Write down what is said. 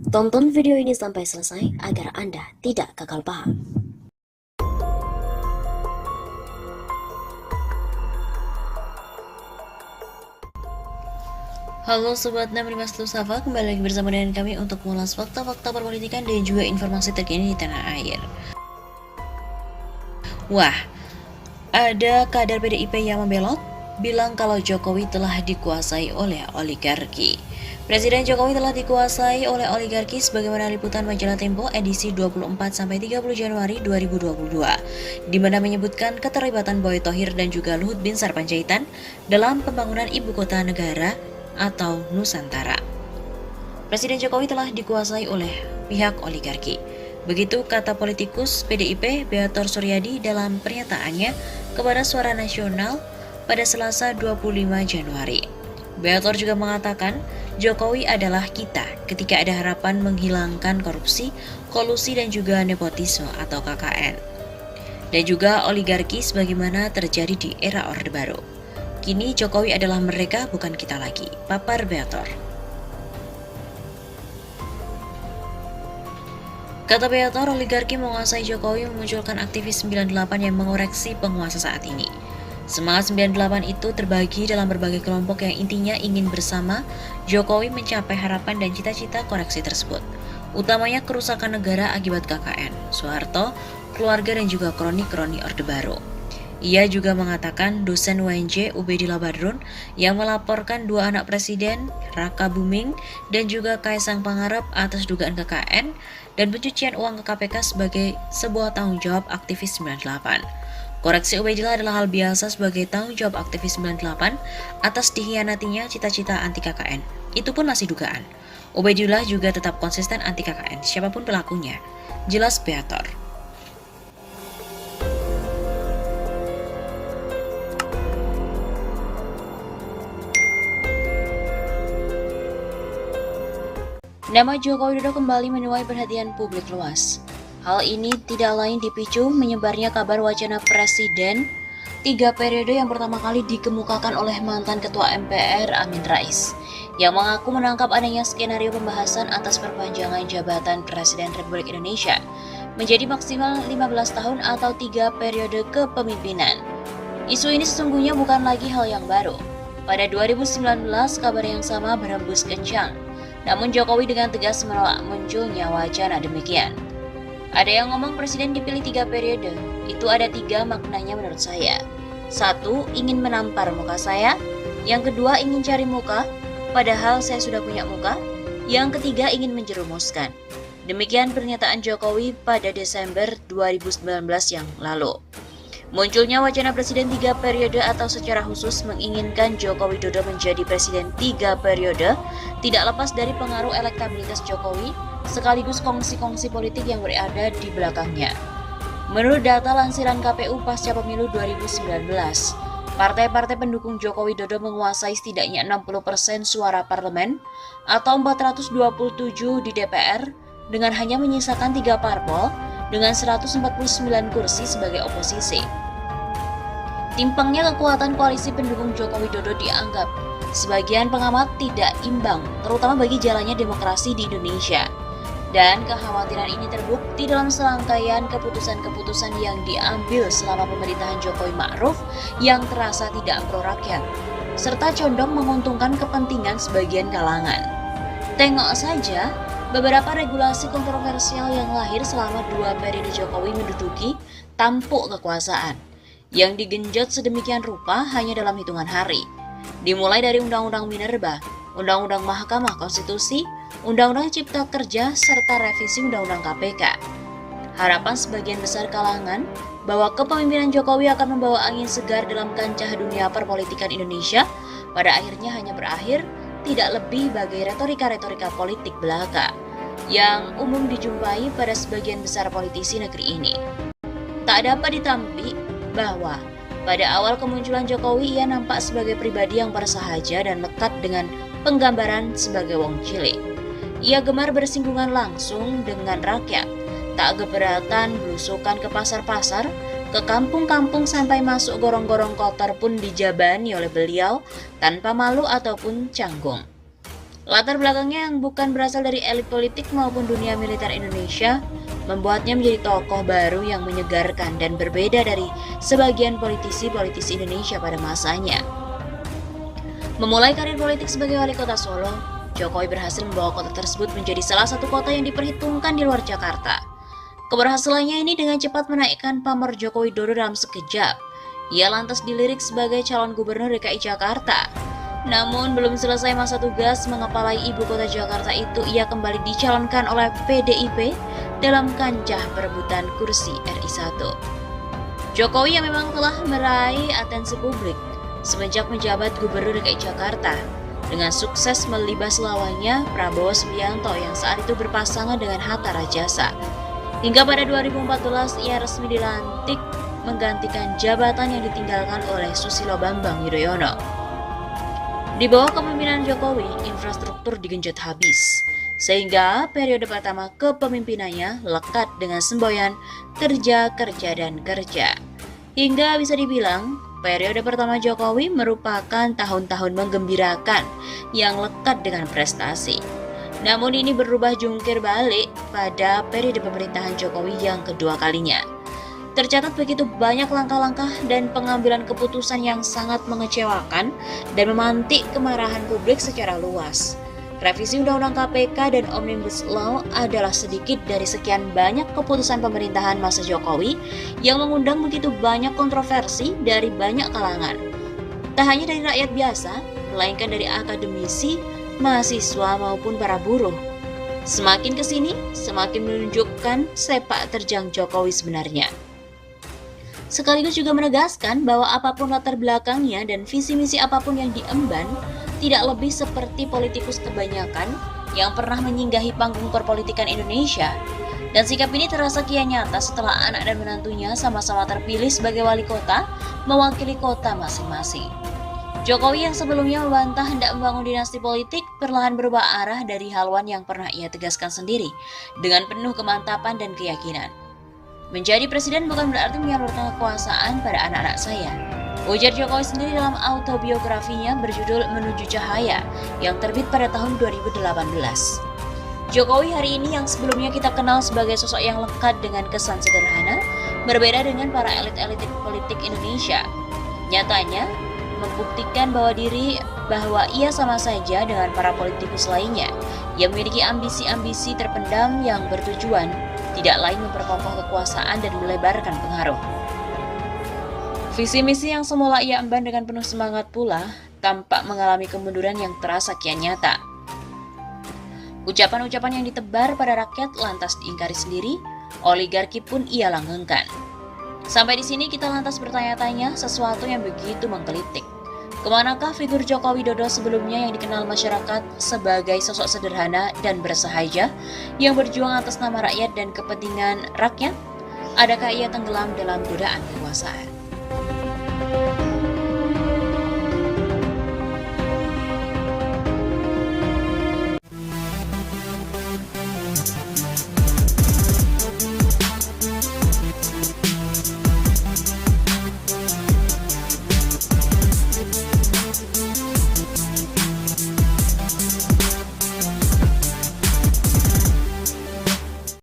Tonton video ini sampai selesai agar Anda tidak gagal paham. Halo Sobat 65 Safa, kembali lagi bersama dengan kami untuk mengulas fakta-fakta perpolitikan dan juga informasi terkini di tanah air. Wah, ada kader PDIP yang membelot, bilang kalau Jokowi telah dikuasai oleh oligarki. Presiden Jokowi telah dikuasai oleh oligarki sebagaimana liputan majalah Tempo edisi 24-30 Januari 2022, di mana menyebutkan keterlibatan Boy Thohir dan juga Luhut Binsar Panjaitan dalam pembangunan ibu kota negara atau Nusantara. Presiden Jokowi telah dikuasai oleh pihak oligarki. Begitu kata politikus PDIP Beator Suryadi dalam pernyataannya kepada Suara Nasional pada Selasa 25 Januari. Beator juga mengatakan Jokowi adalah kita ketika ada harapan menghilangkan korupsi, kolusi dan juga nepotisme atau KKN. Dan juga oligarki sebagaimana terjadi di era Orde Baru. Kini Jokowi adalah mereka, bukan kita lagi, papar Beator. Kata Beator, oligarki menguasai Jokowi memunculkan aktivis 98 yang mengoreksi penguasa saat ini. Semangat 98 itu terbagi dalam berbagai kelompok yang intinya ingin bersama Jokowi mencapai harapan dan cita-cita koreksi tersebut. Utamanya kerusakan negara akibat KKN, Soeharto, keluarga dan juga kroni-kroni Orde Baru. Ia juga mengatakan dosen UNJ Ubedillah Badrun yang melaporkan dua anak presiden, Raka Buming dan juga Kaisang Pangarep atas dugaan KKN dan pencucian uang ke KPK sebagai sebuah tanggung jawab aktivis 98. Koreksi Ubedillah adalah hal biasa sebagai tanggung jawab aktivis 98 atas dikhianatinya cita-cita anti KKN. Itu pun masih dugaan. Ubedillah juga tetap konsisten anti KKN, siapapun pelakunya. Jelas Beator. Nama Joko Widodo kembali menuai perhatian publik luas. Hal ini tidak lain dipicu menyebarnya kabar wacana Presiden 3 periode yang pertama kali dikemukakan oleh mantan Ketua MPR Amin Rais, yang mengaku menangkap adanya skenario pembahasan atas perpanjangan jabatan Presiden Republik Indonesia menjadi maksimal 15 tahun atau 3 periode kepemimpinan. Isu ini sesungguhnya bukan lagi hal yang baru. Pada 2019, kabar yang sama berhembus kencang. Namun Jokowi dengan tegas menolak munculnya wacana demikian. Ada yang ngomong presiden dipilih 3 periode, itu ada 3 maknanya menurut saya. 1, ingin menampar muka saya. Yang kedua, ingin cari muka, padahal saya sudah punya muka. Yang ketiga, ingin menjerumuskan. Demikian pernyataan Jokowi pada Desember 2019 yang lalu. Munculnya wacana presiden 3 periode atau secara khusus menginginkan Joko Widodo menjadi presiden 3 periode tidak lepas dari pengaruh elektabilitas Jokowi sekaligus kongsi-kongsi politik yang berada di belakangnya. Menurut data lansiran KPU pasca pemilu 2019, partai-partai pendukung Joko Widodo menguasai setidaknya 60% suara parlemen atau 427 di DPR dengan hanya menyisakan 3 parpol dengan 149 kursi sebagai oposisi. Timpangnya kekuatan koalisi pendukung Joko Widodo dianggap sebagian pengamat tidak imbang, terutama bagi jalannya demokrasi di Indonesia. Dan kekhawatiran ini terbukti dalam serangkaian keputusan-keputusan yang diambil selama pemerintahan Jokowi Ma'ruf yang terasa tidak pro-rakyat, serta condong menguntungkan kepentingan sebagian kalangan. Tengok saja beberapa regulasi kontroversial yang lahir selama 2 periode Jokowi menduduki tampuk kekuasaan, yang digenjot sedemikian rupa hanya dalam hitungan hari. Dimulai dari Undang-Undang Minerba, Undang-Undang Mahkamah Konstitusi, Undang-Undang Cipta Kerja, serta revisi Undang-Undang KPK. Harapan sebagian besar kalangan bahwa kepemimpinan Jokowi akan membawa angin segar dalam kancah dunia perpolitikan Indonesia pada akhirnya hanya berakhir tidak lebih bagai retorika-retorika politik belaka yang umum dijumpai pada sebagian besar politisi negeri ini. Tak dapat ditampik bahwa pada awal kemunculan Jokowi ia nampak sebagai pribadi yang bersahaja dan lekat dengan penggambaran sebagai wong cilik. Ia gemar bersinggungan langsung dengan rakyat, tak keberatan belusukan ke pasar-pasar, ke kampung-kampung sampai masuk gorong-gorong kotor pun dijabani oleh beliau tanpa malu ataupun canggung. Latar belakangnya yang bukan berasal dari elit politik maupun dunia militer Indonesia membuatnya menjadi tokoh baru yang menyegarkan dan berbeda dari sebagian politisi-politisi Indonesia pada masanya. Memulai karir politik sebagai wali kota Solo, Jokowi berhasil membawa kota tersebut menjadi salah satu kota yang diperhitungkan di luar Jakarta. Keberhasilannya ini dengan cepat menaikkan pamor Joko Widodo dalam sekejap. Ia lantas dilirik sebagai calon gubernur DKI Jakarta. Namun belum selesai masa tugas mengepalai ibu kota Jakarta itu, ia kembali dicalonkan oleh PDIP dalam kancah perebutan kursi RI 1. Jokowi yang memang telah meraih atensi publik semenjak menjabat gubernur DKI Jakarta dengan sukses melibas lawannya Prabowo Subianto yang saat itu berpasangan dengan Hatta Rajasa. Hingga pada 2014 ia resmi dilantik menggantikan jabatan yang ditinggalkan oleh Susilo Bambang Yudhoyono. Di bawah kepemimpinan Jokowi, infrastruktur digenjot habis, sehingga periode pertama kepemimpinannya lekat dengan semboyan kerja, kerja, dan kerja. Hingga bisa dibilang, periode pertama Jokowi merupakan tahun-tahun menggembirakan yang lekat dengan prestasi. Namun ini berubah jungkir balik pada periode pemerintahan Jokowi yang kedua kalinya. Tercatat begitu banyak langkah-langkah dan pengambilan keputusan yang sangat mengecewakan dan memantik kemarahan publik secara luas. Revisi Undang-Undang KPK dan Omnibus Law adalah sedikit dari sekian banyak keputusan pemerintahan masa Jokowi yang mengundang begitu banyak kontroversi dari banyak kalangan. Tak hanya dari rakyat biasa, melainkan dari akademisi, mahasiswa maupun para buruh. Semakin kesini, semakin menunjukkan sepak terjang Jokowi sebenarnya. Sekaligus juga menegaskan bahwa apapun latar belakangnya dan visi misi apapun yang diemban, tidak lebih seperti politikus kebanyakan yang pernah menyinggahi panggung perpolitikan Indonesia. Dan sikap ini terasa kian nyata setelah anak dan menantunya sama-sama terpilih sebagai wali kota, mewakili kota masing-masing. Jokowi yang sebelumnya membantah hendak membangun dinasti politik perlahan berubah arah dari haluan yang pernah ia tegaskan sendiri dengan penuh kemantapan dan keyakinan. Menjadi presiden bukan berarti menyalurkan kekuasaan pada anak-anak saya, ujar Jokowi sendiri dalam autobiografinya berjudul Menuju Cahaya yang terbit pada tahun 2018. Jokowi hari ini yang sebelumnya kita kenal sebagai sosok yang lekat dengan kesan sederhana, berbeda dengan para elit-elit politik Indonesia. Nyatanya, membuktikan bahwa ia sama saja dengan para politikus lainnya yang memiliki ambisi-ambisi terpendam yang bertujuan tidak lain memperkokoh kekuasaan dan melebarkan pengaruh. Visi misi yang semula ia emban dengan penuh semangat pula tampak mengalami kemunduran yang terasa kian nyata. Ucapan-ucapan yang ditebar pada rakyat lantas diingkari sendiri, oligarki pun ia langgengkan. Sampai di sini kita lantas bertanya-tanya sesuatu yang begitu menggelitik. Kemanakah figur Joko Widodo sebelumnya yang dikenal masyarakat sebagai sosok sederhana dan bersahaja yang berjuang atas nama rakyat dan kepentingan rakyat? Adakah ia tenggelam dalam godaan kekuasaan?